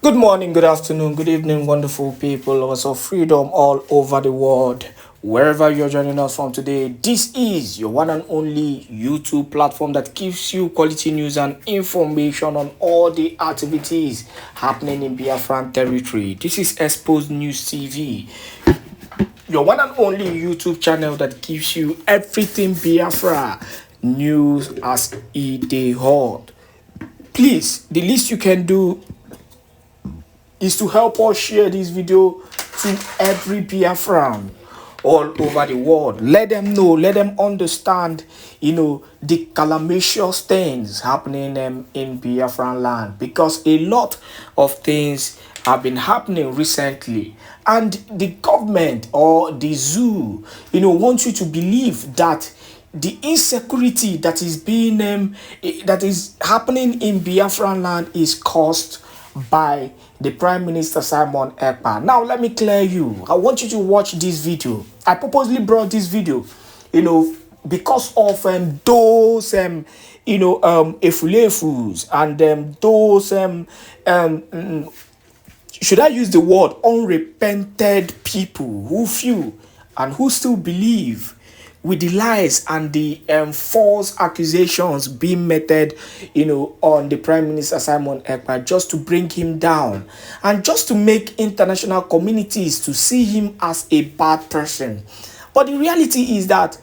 Good morning, good afternoon, good evening, wonderful people, lovers of freedom all over the world. Wherever you're joining us from today, this is your one and only YouTube platform that gives you quality news and information on all the activities happening in Biafran territory. This is Exposed News TV, your one and only YouTube channel that gives you everything Biafra news as it dey hot. Please, the least you can do is to help us share this video to every Biafran all over the world. Let them know, let them understand, the calamitous things happening in Biafran land, because a lot of things have been happening recently, and the government or the zoo, wants you to believe that the insecurity that is being that is happening in Biafran land is caused by the Prime Minister Simon Èkpá. Now let me clear you. I want you to watch this video. I purposely brought this video, because of those efulefus and those should I use the word unrepented people who feel and who still believe with the lies and the false accusations being meted, on the Prime Minister Simon Èkpá, just to bring him down and just to make international communities to see him as a bad person. But the reality is that,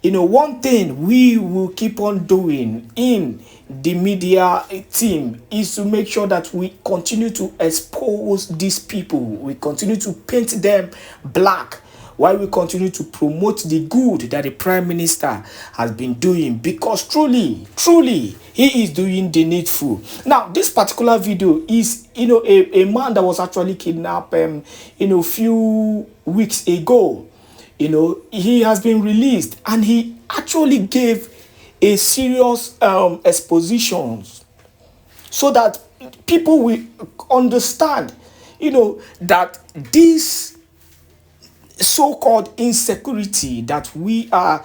one thing we will keep on doing in the media team is to make sure that we continue to expose these people. We continue to paint them black, while we continue to promote the good that the Prime Minister has been doing, because truly he is doing the needful. Now, this particular video is, a man that was actually kidnapped, few weeks ago. He has been released, and he actually gave a serious exposition so that people will understand, that this so-called insecurity that we are,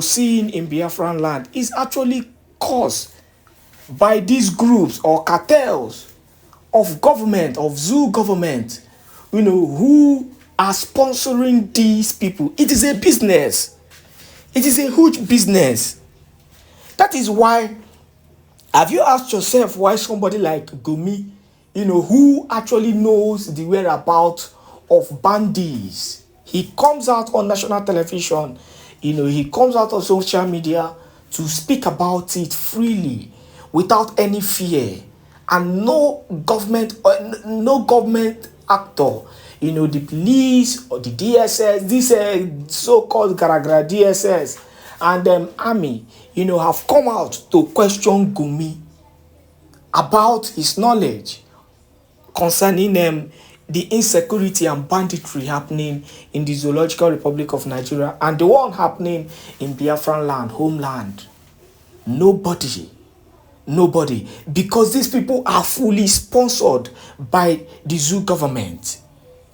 seeing in Biafran land is actually caused by these groups or cartels of government, of zoo government, who are sponsoring these people. It is a business. It is a huge business. That is why, have you asked yourself why somebody like Gumi, who actually knows the whereabouts of bandits, he comes out on national television, he comes out on social media to speak about it freely, without any fear, and no government actor, the police or the DSS, this so-called Garagara DSS and army, have come out to question Gumi about his knowledge concerning the insecurity and banditry happening in the Zoological Republic of Nigeria and the one happening in Biafran land, homeland. Nobody, because these people are fully sponsored by the zoo government.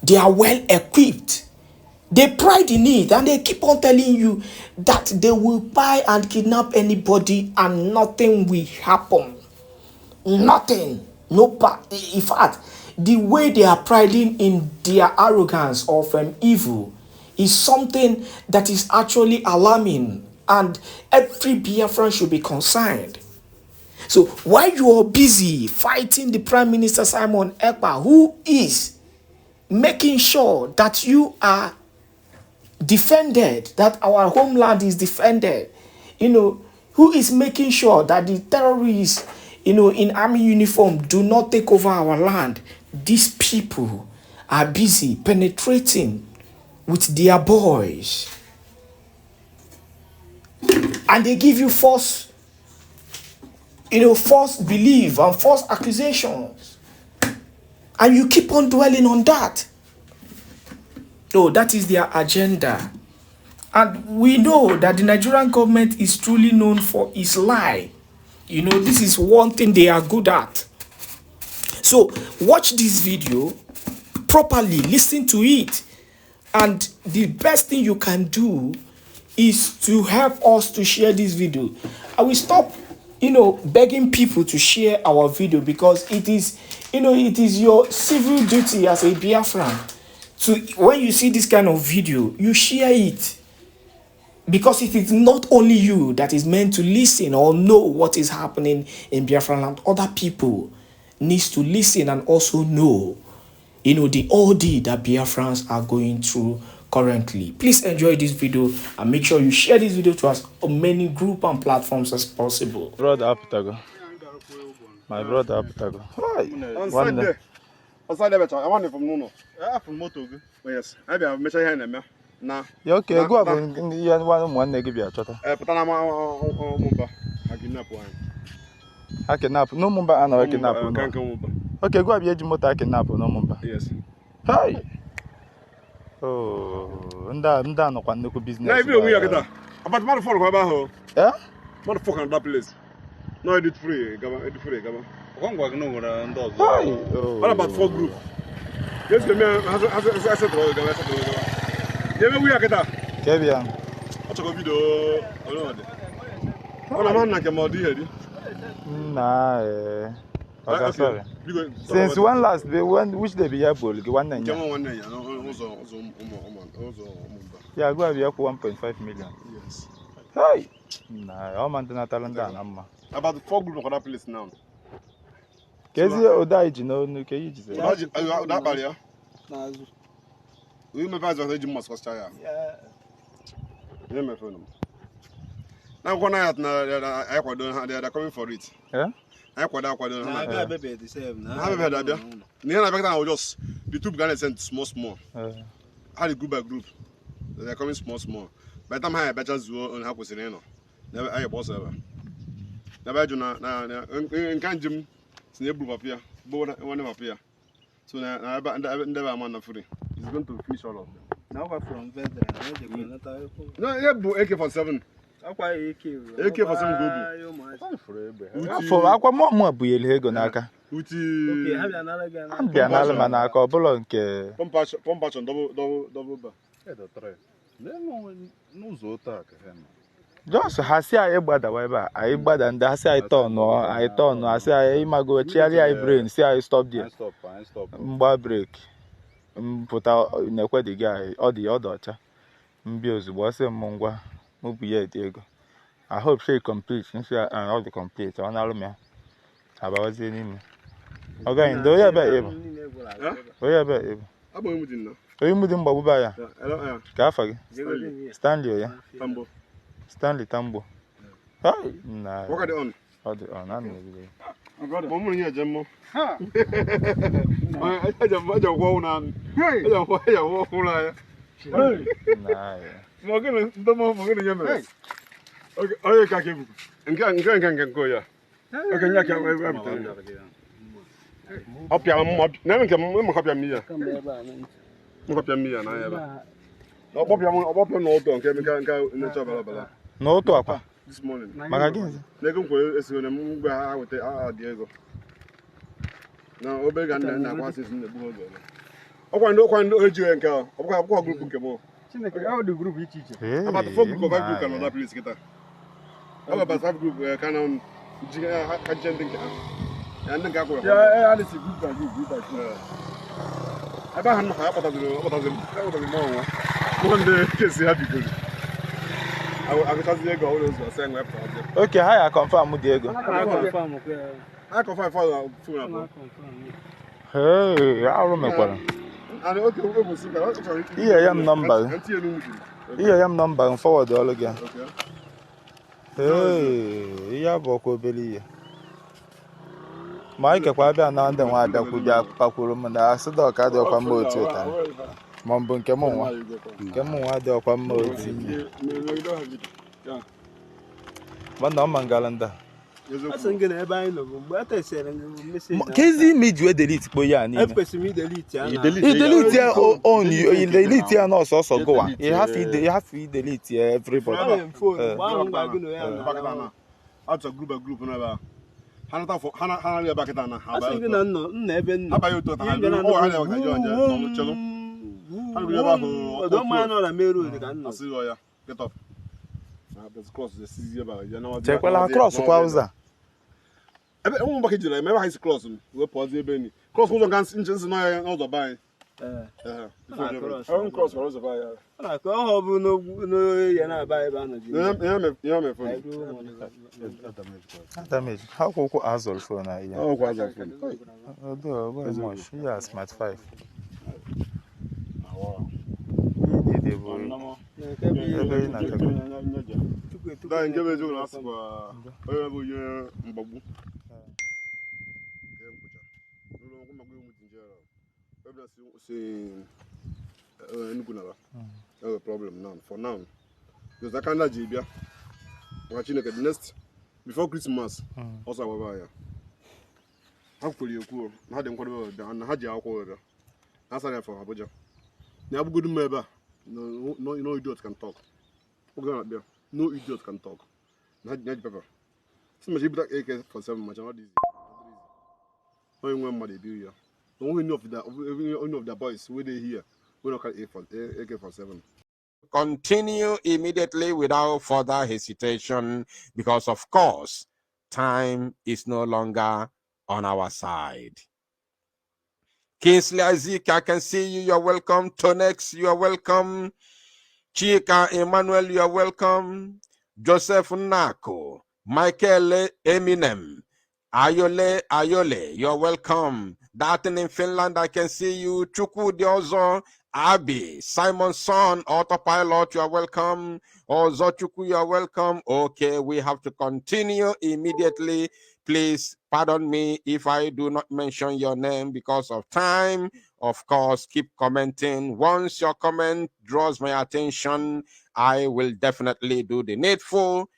They are well equipped. They pride in it, and they keep on telling you that they will buy and kidnap anybody and nothing will happen. Nothing. In fact, the way they are priding in their arrogance of evil is something that is actually alarming, and every Biafran should be concerned. So while you are busy fighting the Prime Minister Simon Èkpá, who is making sure that you are defended, that our homeland is defended, who is making sure that the terrorists, in army uniform do not take over our land, these people are busy penetrating with their boys, and they give you false belief and false accusations, and you keep on dwelling on that. So that is their agenda, and we know that the Nigerian government is truly known for its lie. This is one thing they are good at. So watch this video properly, listen to it, and the best thing you can do is to help us to share this video. I will stop begging people to share our video, because it is You know, it is your civil duty as a Biafran to, when you see this kind of video, you share it. Because it is not only you that is meant to listen or know what is happening in Biafraland. Other people needs to listen and also know, you know, the ordeal that Biafrans are going through currently. Please enjoy this video and make sure you share this video to as many groups and platforms as possible. Brother Aputago. My brother Aputago. On Sunday. On Sunday, I want it from Nuno. From Moto. Yes. I have measured here in na okay, go up and you one give you a chota. Patanama Mumba. I kidnap one. I kidnap no Mumba and I kidnap. Okay, go up your motor, I kidnap no Mumba. Yes. Hi. Oh, and I'm done on no business. I feel we are getting about motherfucker about eh? Motherfucker on that place. No, I did free, Gabba, free, Gabba. What about 4 group? Yes, the man has a yeah, we are getting Kevin. What's a video? On a man like a more dear. Nah, sorry. Since one last day, which day be able to one night? Yeah, go have 1.5 million. Yes. Hey! Nah, I'm on the talent down. About 4 group of that place now. Kezi Odaiji, no, Nuke. That barrier. We may pass the Jim Moscow. Yeah, my friend. Now, one night, they are coming for it. Yeah? I have the same. I have heard that. Near I was just the 2 Ghana sent small. Had a group by group. They are coming small. By the time I have better zoo on Happos in Eno. Never I boss ever. Never do not in Kanjim, Snip up here, board one up here. So now I never am on free. He's going to finish all of them. Now from Vedra, no, yeah, AK-47. AK-47 go. For Aqua Mama Builego Naka. Okay, have another gun. And the Alamanaka, Bolonke. Pompation, double. No Zota. Just Hasia Ebada Weber, I bad and that's I thought, I say I go cherry I brain, see I stop there. I stop. Bar break. Put out in a the guy or the other. Bills was a mongwa. Diego. I hope she completes and all the complete on Alumia. About the name. Okay, do you bet able? Oh, yeah, bet able. I'm going to you moving Babaya? Gaffa, Stanley, Stanley Tambo. Oh, nah. What are they on? I got a moment here, Gemmo. I just walk on. I don't want to walk on. Nah. Smoking the moment. Okay, oh, you can't and go, yeah. Okay, I can't up your never come copy me. Copy me, and I ever. No, Bobby, no, don't go in the job. No talk This morning. Magazine. They go for us when I move out with Diego. Now, Obey and I was in the board. I want to urge you and go. I've got a group of how the group each about the 4 group of 5 group another place get how about 5 group Kanu and then go yeah I see group by group I don't know what the more one day case happy good I because they go always saying web project okay I confirm Diego I confirm for phone hey I remember and okay we will see that here I am number here I am number and forward all again hey ya boko beli Mike kwa bia na ndem wa da ku bia pakuru mu na asdo ka de kwa moto ta mombo nke mu wa de kwa moto bana mangalanda Kezi made you delete boya ni. Delete on you. You delete here no so go on. You have to delete everybody. Out of group never. Hana back it na. Aba you to get off. Cross the CZ ba. Check well cross kwa uza. I'm back to my high class. We pause the benny. Cross was on guns engines and I also buy. Cross was a buyer. I go home, no, you're not buy banner. Yeah, my friend. Damage. How could Azol for now? Oh, was that? Yeah, Smart 5. Wow. Then give it to us for wherever you're Babu. No problem now. For now, because I can't Jibia. Watching the next before Christmas. Also, over hopefully you cool. Had them called and had your alcohol. That's enough for Abuja. Now, good member. No idiot can talk. No idiot can talk. Not pepper. So much AK for 7 much. Not easy. Only one money do you. Only of the boys where they here. We don't call AK for 7. Continue immediately without further hesitation, because of course time is no longer on our side. Kingsley Isaac, I can see you. You're welcome. Tonex, you are welcome. Chika Emmanuel, you are welcome. Joseph Nako, Michael Eminem, Ayole, you are welcome. Darton in Finland, I can see you. Chuku Diozo, Abi, Simonson, Autopilot, you are welcome. Ozo Chuku, you are welcome. Okay, we have to continue immediately. Please pardon me if I do not mention your name because of time. Of course, keep commenting. Once your comment draws my attention, I will definitely do the needful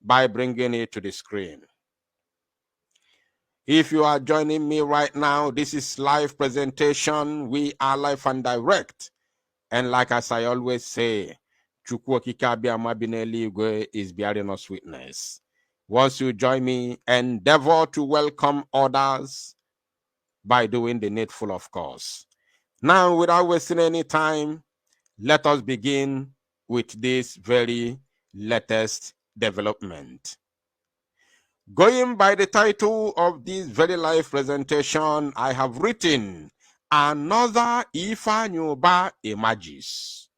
by bringing it to the screen. If you are joining me right now, this is live presentation. We are live and direct. And like as I always say, Chukwu Okike Abiama bi n'eluigwe is bearing us witness. Once you join me, endeavor to welcome others by doing the needful, of course. Now, without wasting any time, let us begin with this very latest development. Going by the title of this very live presentation, I have written, Another Ifeanyi emerges.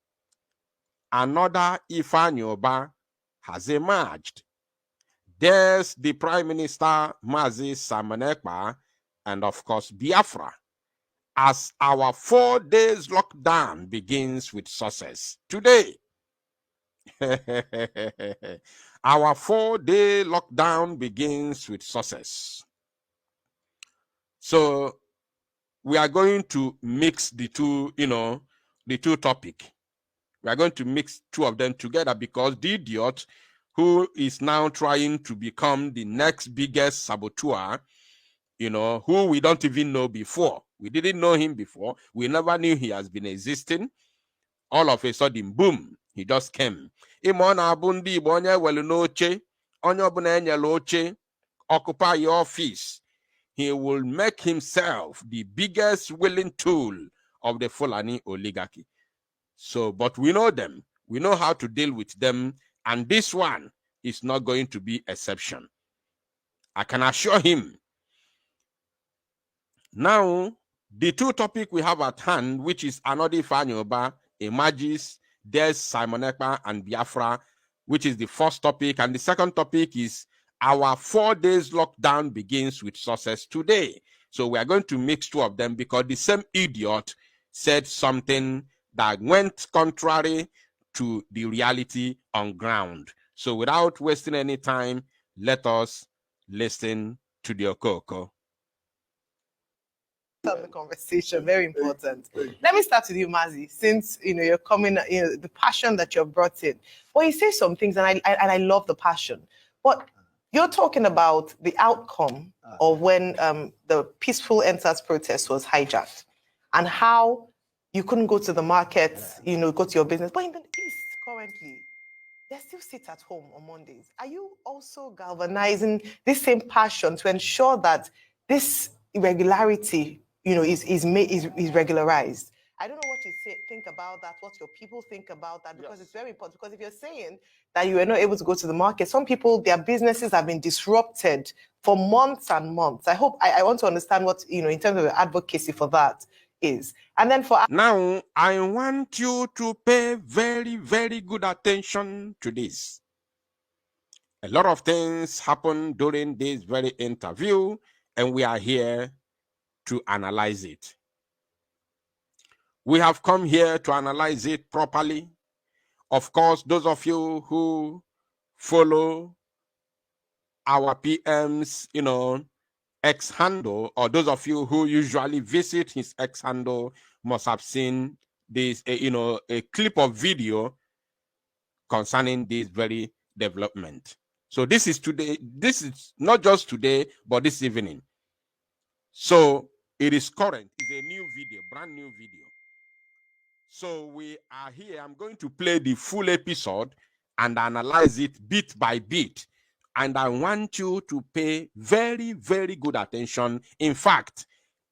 Another Ifeanyi has emerged. There's the Prime Minister, Mazi Simon Èkpá, and of course, Biafra, as our 4 days lockdown begins with success today. Our 4-day lockdown begins with success. So we are going to mix the two, the two topics. We are going to mix two of them together because the idiot who is now trying to become the next biggest saboteur, who we don't even know before. We didn't know him before. We never knew he has been existing. All of a sudden, boom, he just came. Occupy your office. He will make himself the biggest willing tool of the Fulani oligarchy. So, but we know them. We know how to deal with them. And this one is not going to be exception. I can assure him. Now, the two topics we have at hand, which is another Ifeanyi emerges, there's Simon Èkpá and Biafra, which is the first topic. And the second topic is our 4 days lockdown begins with success today. So we are going to mix two of them because the same idiot said something that went contrary to the reality on ground. So without wasting any time, let us listen to the Okoko. The conversation, very important. Let me start with you, Mazi, since you're coming, the passion that you've brought in. Well, you say some things, and I love the passion. But you're talking about the outcome of when the peaceful EndSARS protest was hijacked, and how you couldn't go to the market, go to your business. But in the East, currently, they still sit at home on Mondays. Are you also galvanizing this same passion to ensure that this irregularity, is regularized? I don't know what you think about that, what your people think about that, because it's very important. Because if you're saying that you were not able to go to the market, some people, their businesses have been disrupted for months and months. I want to understand what, in terms of your advocacy for that is. And then for... Now, I want you to pay very, very good attention to this. A lot of things happen during this very interview, and we are here to analyze it. We have come here to analyze it properly. Of course, those of you who follow our PM's, X handle, or those of you who usually visit his X handle must have seen this, a clip of video concerning this very development. So this is today. This is not just today, but this evening. So it is current. It's a new video, brand new video. So we are here. I'm going to play the full episode and analyze it bit by bit. And I want you to pay very, very good attention. In fact,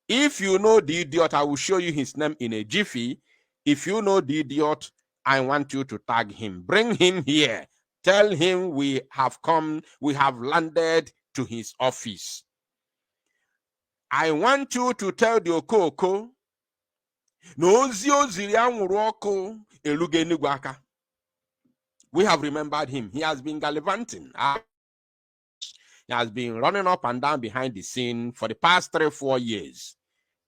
if you know the idiot, I will show you his name in a jiffy. If you know the idiot, I want you to tag him. Bring him here. Tell him we have come, we have landed to his office. I want you to tell the Okoko, we have remembered him. He has been gallivanting. He has been running up and down behind the scene for the past 3-4 years,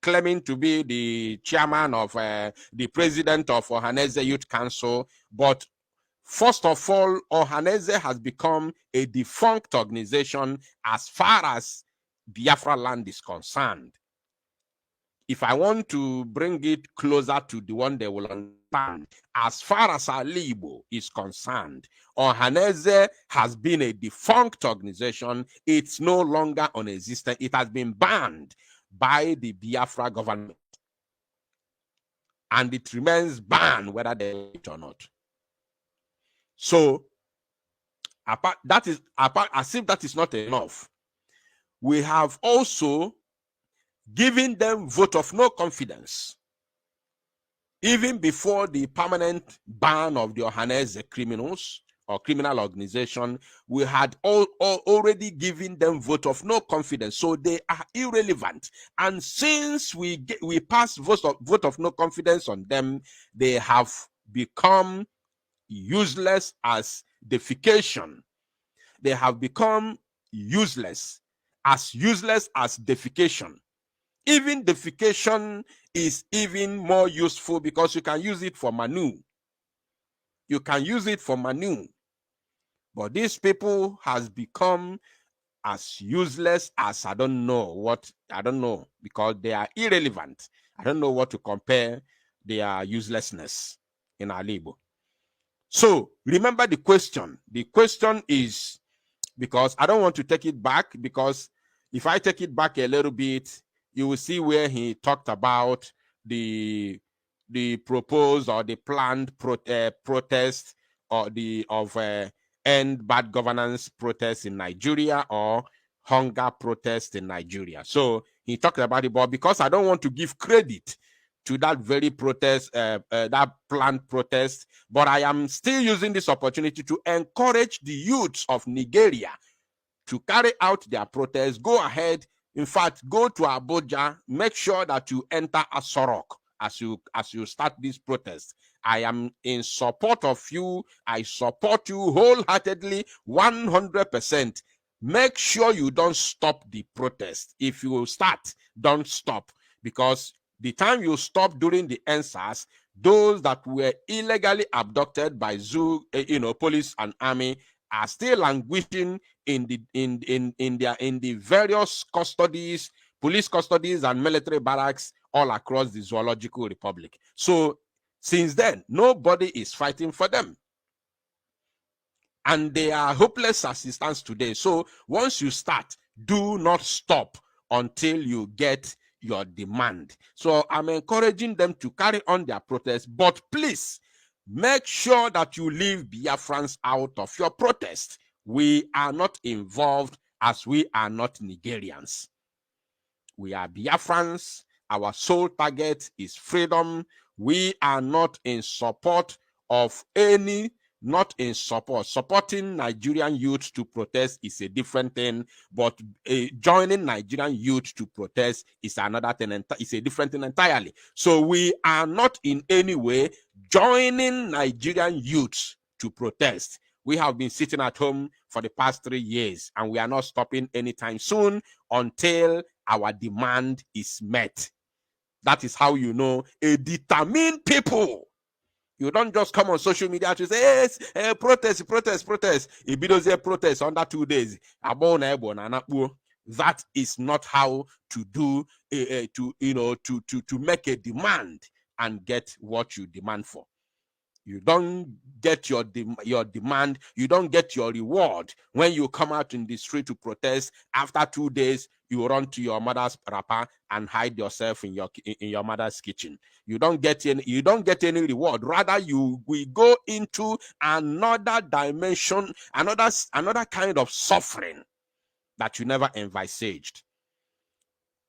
claiming to be the chairman of the president of Ohaneze Youth Council. But first of all, Ohaneze has become a defunct organization as far as Biafraland is concerned. If I want to bring it closer to the one they will understand, as far as Alibo is concerned, Ohaneze has been a defunct organization. It's no longer non-existent. It has been banned by the Biafra government. And it remains banned whether they like it or not. So, as if that is not enough, we have also giving them vote of no confidence. Even before the permanent ban of the Ohaneze criminals or criminal organization, we had already given them vote of no confidence. So they are irrelevant. And since we passed vote of no confidence on them, they have become useless as defecation. They have become useless as defecation. Even defecation is even more useful because you can use it for manure. You can use it for manure. But these people has become as useless as I don't know, because they are irrelevant. I don't know what to compare their uselessness in Alibo. So remember the question. The question is, because I don't want to take it back, because if I take it back a little bit, you will see where he talked about the proposed or the planned protest or end bad governance protest in Nigeria or hunger protest in Nigeria. So he talked about it, but because I don't want to give credit to that very protest, that planned protest, but I am still using this opportunity to encourage the youths of Nigeria to carry out their protest. Go ahead. In fact, go to Abuja. Make sure that you enter Asorok as you start this protest. I am in support of you. I support you wholeheartedly, 100%. Make sure you don't stop the protest. If you start, don't stop, because the time you stop during the NSAS, those that were illegally abducted by police and army are still languishing in the various custodies, police custodies and military barracks all across the Zoological Republic. So since then, nobody is fighting for them. And they are hopeless as it stands today. So once you start, do not stop until you get your demand. So I'm encouraging them to carry on their protest, but please, make sure that you leave Biafrans out of your protest. We are not involved, as we are not Nigerians. We are Biafrans. Our sole target is freedom. We are not in support of any, not in support. Supporting Nigerian youth to protest is a different thing, but joining Nigerian youth to protest is another thing, and it's a different thing entirely. So we are not in any way joining Nigerian youths to protest. We have been sitting at home for the past 3 years, and we are not stopping anytime soon until our demand is met. That is how you know a determined people. You don't just come on social media to say, yes, protest. If it does protest under 2 days, that is not how to do to make a demand and get what you demand for. You don't get your demand, you don't get your reward when you come out in the street to protest. After 2 days, you run to your mother's wrapper and hide yourself in your mother's kitchen. You don't get any reward. Rather, we go into another dimension, another kind of suffering that you never envisaged.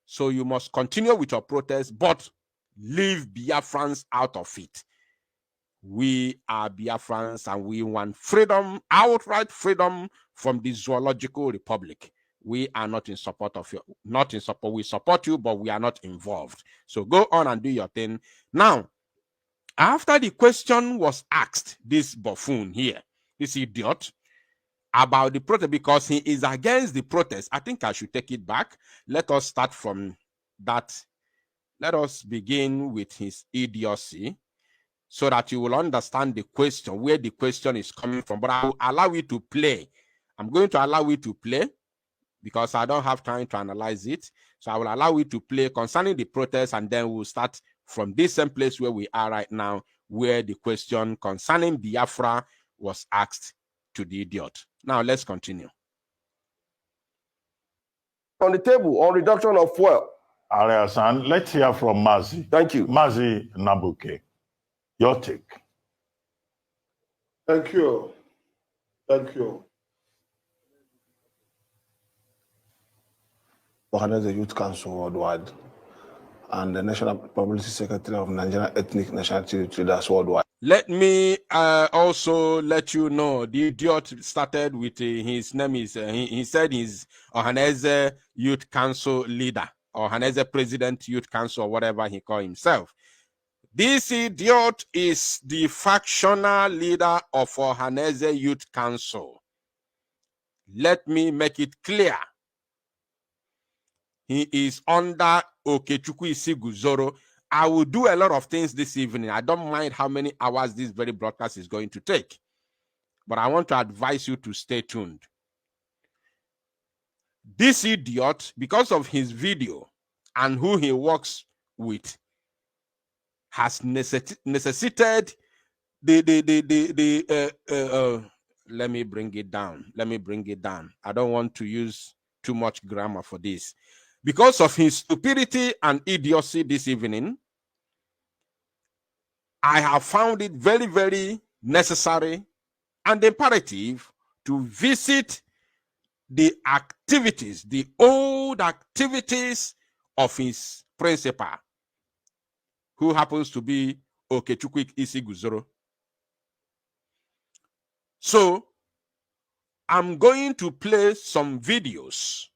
So you must continue with your protest, but leave Biafrans out of it. We are Biafrans and we want freedom, outright freedom from the zoological republic. We are not in support of you, not in support. We support you, but we are not involved. So go on and do your thing. Now, after the question was asked, this buffoon here, this idiot, about the protest, because he is against the protest, I think I should take it back. Let us start from that. Let us begin with his idiocy, so that you will understand the question, where the question is coming from. But I will allow you to play. I'm going to allow you to play because I don't have time to analyze it. So I will allow you to play concerning the protest, and then we'll start from this same place where we are right now, where the question concerning Biafra was asked to the idiot. Now let's continue. On the table on reduction of fuel. Ariasan, let's hear from Mazi. Thank you. Mazi Nabuke. Your take. Thank you. Thank you. The Youth Council Worldwide and the National Publicity Secretary of Nigerian Ethnic Nationality Leaders Worldwide. Let me also let you know, the idiot started with his name is, he said he's Ohaneze Youth Council leader, or Ohaneze President Youth Council, or whatever he called himself. This idiot is the factional leader of Ohaneze Youth Council. Let me make it clear. He is under Okechukwu Isiguzoro. I will do a lot of things this evening. I don't mind how many hours this very broadcast is going to take. But I want to advise you to stay tuned. This idiot, because of his video and who he works with, has necessitated let me bring it down. I don't want to use too much grammar for this. Because of his stupidity and idiocy this evening, I have found it very, very necessary and imperative to visit the activities, the old activities of his principal, who happens to be Okechukwu Isiguzoro. So, I'm going to play some videos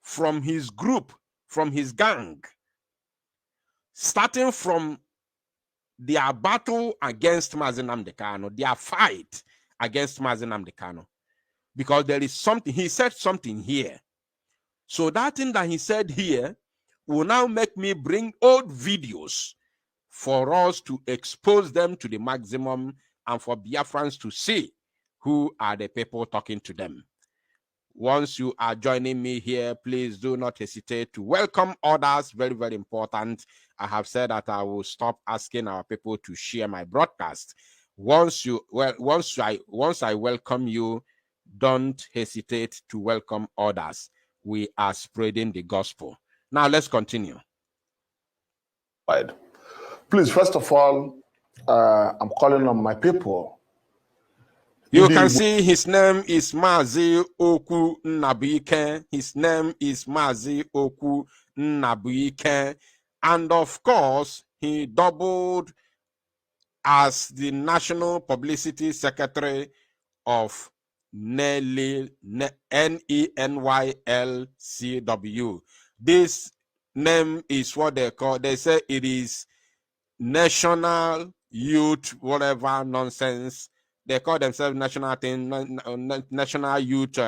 from his group, from his gang, starting from their battle against Nnamdi Kanu, their fight against Nnamdi Kanu. Because there is something, he said something here. So that thing that he said here will now make me bring old videos for us to expose them to the maximum and for Biafrans to see who are the people talking to them. Once you are joining me here, please do not hesitate to welcome others. Very, very important. I have said that I will stop asking our people to share my broadcast. Once I welcome you, don't hesitate to welcome others. We are spreading the gospel. Now let's continue. Please, first of all, I'm calling on my people. You can see his name is Mazi Oku Nnabuike. His name is Mazi Oku Nnabuike. And of course, he doubled as the National Publicity Secretary of NENYLCW. This name is what they call, they say it is National Youth, whatever nonsense. They call themselves national youth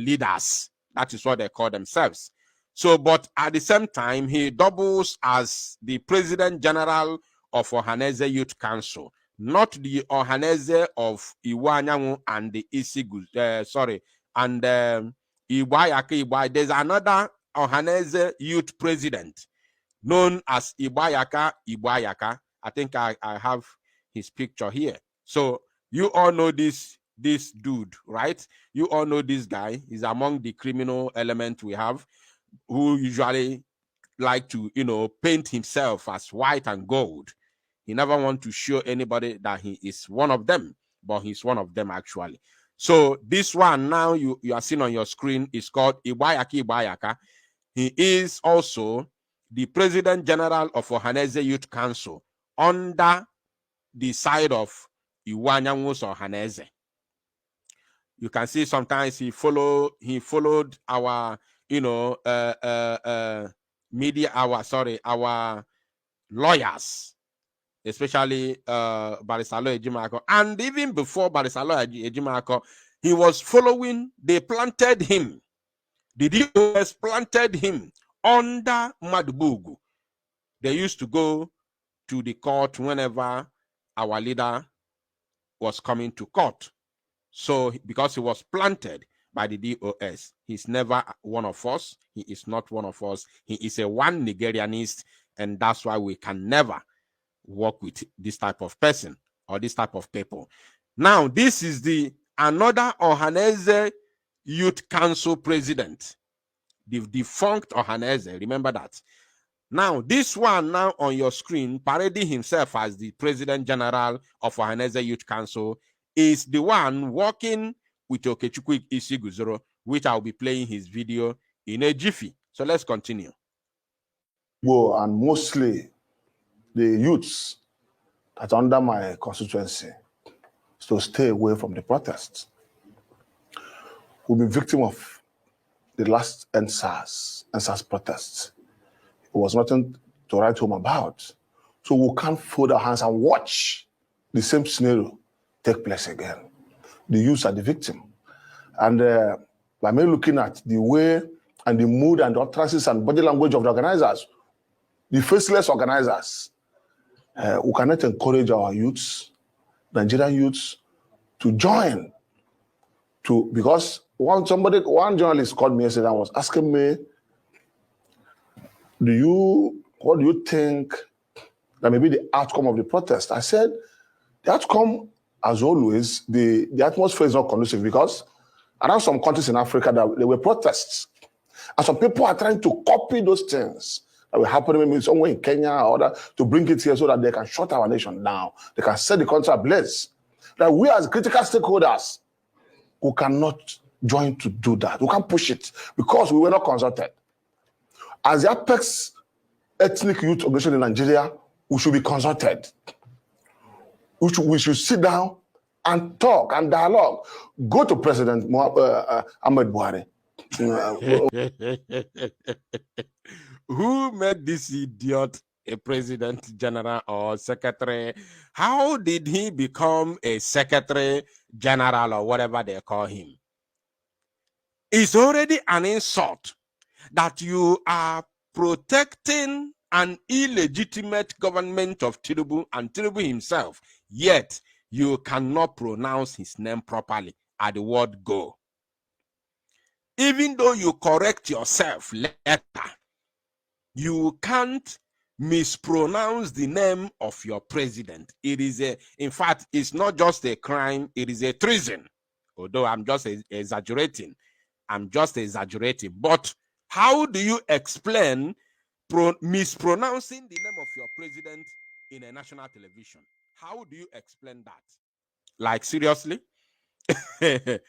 leaders. That is what they call themselves. So, but at the same time, he doubles as the President General of Ohaneze Youth Council, not the Ohaneze of Iwanyangu and the Isigu, and Ibayaka. There's another Ohaneze Youth President known as Ibayaka. I think I have his picture here. So you all know this dude, right? You all know this guy. He's among the criminal element we have, who usually like to, paint himself as white and gold. He never want to show anybody that he is one of them, but he's one of them actually. So this one now you are seeing on your screen is called Ibayaka. He is also the President General of Ohaneze Youth Council under the side of Iwanyangus Ohaneze. You can see sometimes he followed our our lawyers, especially Barisalo Ejimako, and even before Barisalo Ejimako, he was following. They planted him. The DOS planted him under Madubugu. They used to go to the court whenever our leader was coming to court. So because he was planted by the DOS, he's never one of us. He is not one of us. He is a one Nigerianist, and that's why we can never work with this type of person or this type of people. Now, this is the another Ohaneze Youth Council president, the defunct Ohaneze. Remember that. Now, this one now on your screen, parading himself as the President General of Ohaneze Youth Council, is the one working with Okechukwu Isiguzoro, which I'll be playing his video in a jiffy. So let's continue. Well, and mostly the youths that under my constituency to stay away from the protests. We'll be victim of the last NSAS protests. It was nothing to write home about. So we can't fold our hands and watch the same scenario take place again. The youths are the victim. And by me looking at the way and the mood and the utterances and body language of the organizers, the faceless organizers, we cannot encourage our youths, Nigerian youths, to join. Because one journalist called me yesterday and was asking me, what do you think that may be the outcome of the protest? I said, the outcome, as always, the atmosphere is not conducive because around some countries in Africa, there were protests. And some people are trying to copy those things that were happening maybe somewhere in Kenya or other to bring it here so that they can shut our nation down. They can set the country ablaze. That we as critical stakeholders who cannot join to do that. We can't push it because we were not consulted. As the apex ethnic youth organization in Nigeria, we should be consulted. We should sit down and talk and dialogue. Go to President Ahmed Buhari. Who made this idiot a president general or secretary? How did he become a secretary general or whatever they call him? It's already an insult that you are protecting an illegitimate government of Tinubu and Tinubu himself, yet you cannot pronounce his name properly at the word go. Even though you correct yourself later, you can't mispronounce the name of your president. It is in fact, it's not just a crime, it is a treason. Although I'm just exaggerating. But how do you explain mispronouncing the name of your president in a national television? How do you explain that? Like, seriously? I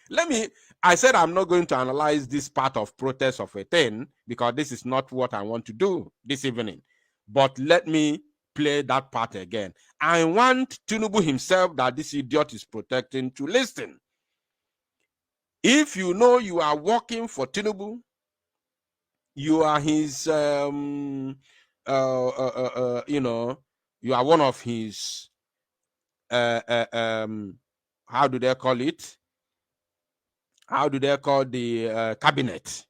said I'm not going to analyze this part of protest of a thing because this is not what I want to do this evening. But let me play that part again. I want Tinubu himself, that this idiot is protecting, to listen. If you know you are working for Tinubu, you are his, you know, you are one of his, how do they call it? How do they call the cabinet?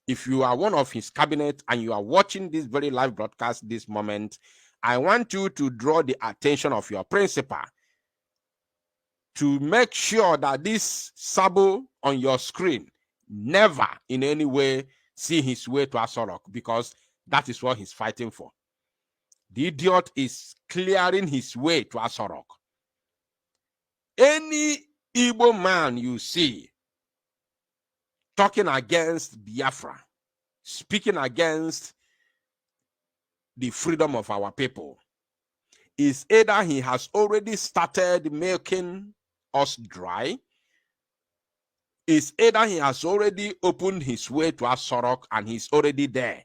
If you are one of his cabinet and you are watching this very live broadcast this moment, I want you to draw the attention of your principal to make sure that this Sabo on your screen never in any way see his way to Asorok, because that is what he's fighting for. The idiot is clearing his way to Asorok. Any Igbo man you see talking against Biafra, speaking against the freedom of our people, is either he has already started making us dry, is either he has already opened his way to Asorok and he's already there.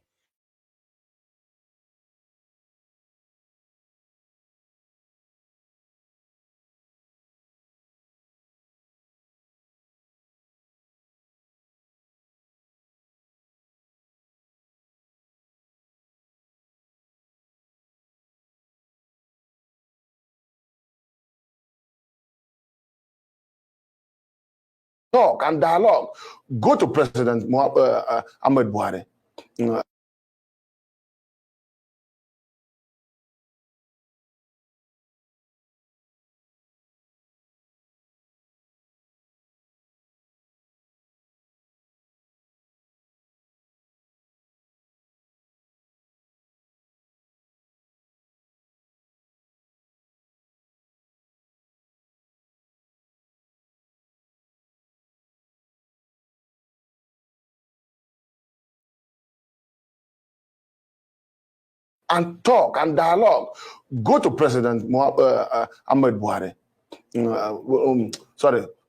Talk and dialogue. Go to President Ahmed Buhari. And talk and dialogue. Go to President Ahmed Buhari.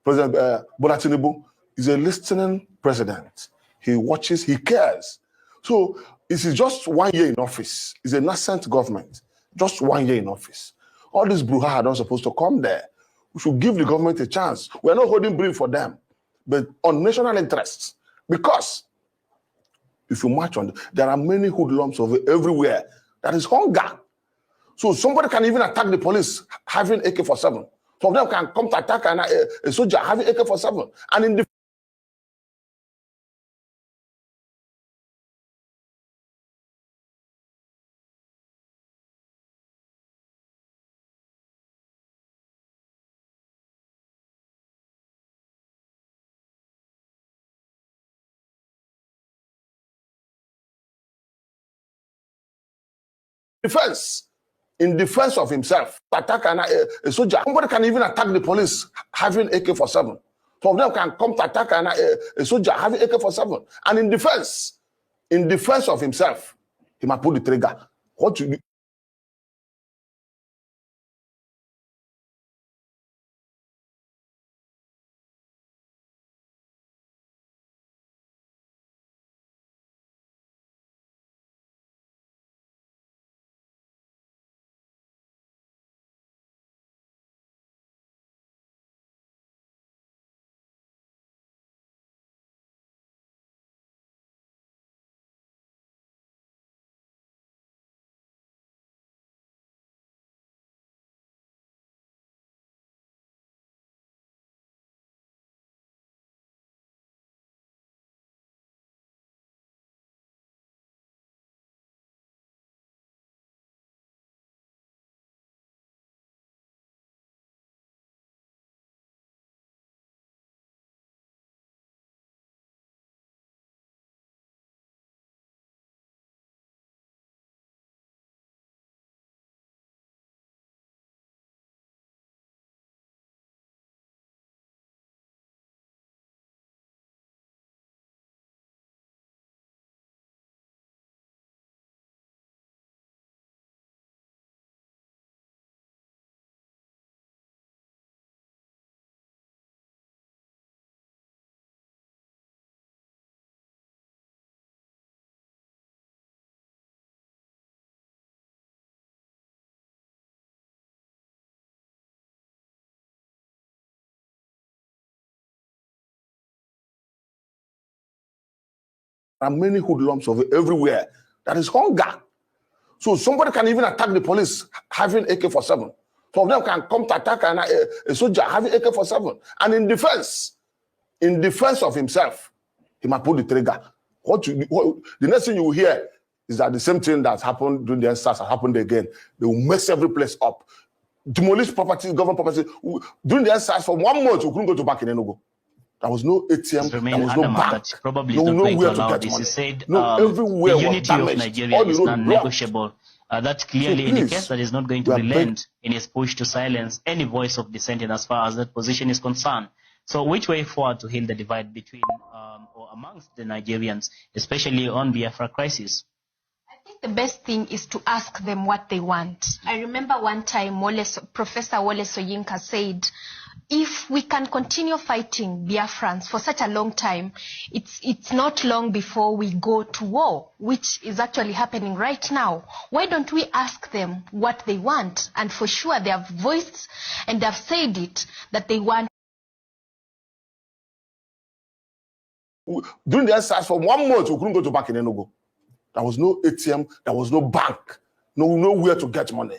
President Bola Tinubu is a listening president. He watches, he cares. So this is just 1 year in office. It's a nascent government. Just 1 year in office. All these brouhaha are not supposed to come there. We should give the government a chance. We're not holding brief for them, but on national interests. Because if you march on, there are many hoodlums over everywhere. That is hunger. So somebody can even attack the police having AK-47. Some of them can come to attack a soldier having AK-47. And in the defense, in defense of himself, attack a soldier. Somebody can even attack the police having AK-47. Some of them can come to attack a soldier having AK-47. And in defense of himself, he might pull the trigger. What you There are many hoodlums of everywhere. That is hunger. So somebody can even attack the police having AK-47. Some of them can come to attack a soldier having AK-47. And in defense of himself, he might pull the trigger. The next thing you will hear is that the same thing that happened during the NSAS has happened again. They will mess every place up. Demolish property, government property. During the NSAS, for 1 month, we couldn't go to bank in Enugu. There was no ATM, there was no bank. Probably no not going to nowhere allow get this. money. He said Everywhere the unity of Nigeria is non-negotiable. That clearly indicates that he's not going to relent in his push to silence any voice of dissenting as far as that position is concerned. So which way forward to heal the divide between or amongst the Nigerians, especially on Biafra crisis? I think the best thing is to ask them what they want. I remember one time Professor Wole Soyinka said, if we can continue fighting Biafrans for such a long time, it's not long before we go to war, which is actually happening right now. Why don't we ask them what they want? And for sure they have voiced and they have said it, that they want. During the NSAS, for 1 month, we couldn't go to bank in Enugu. There was no ATM, there was no bank, nowhere to get money.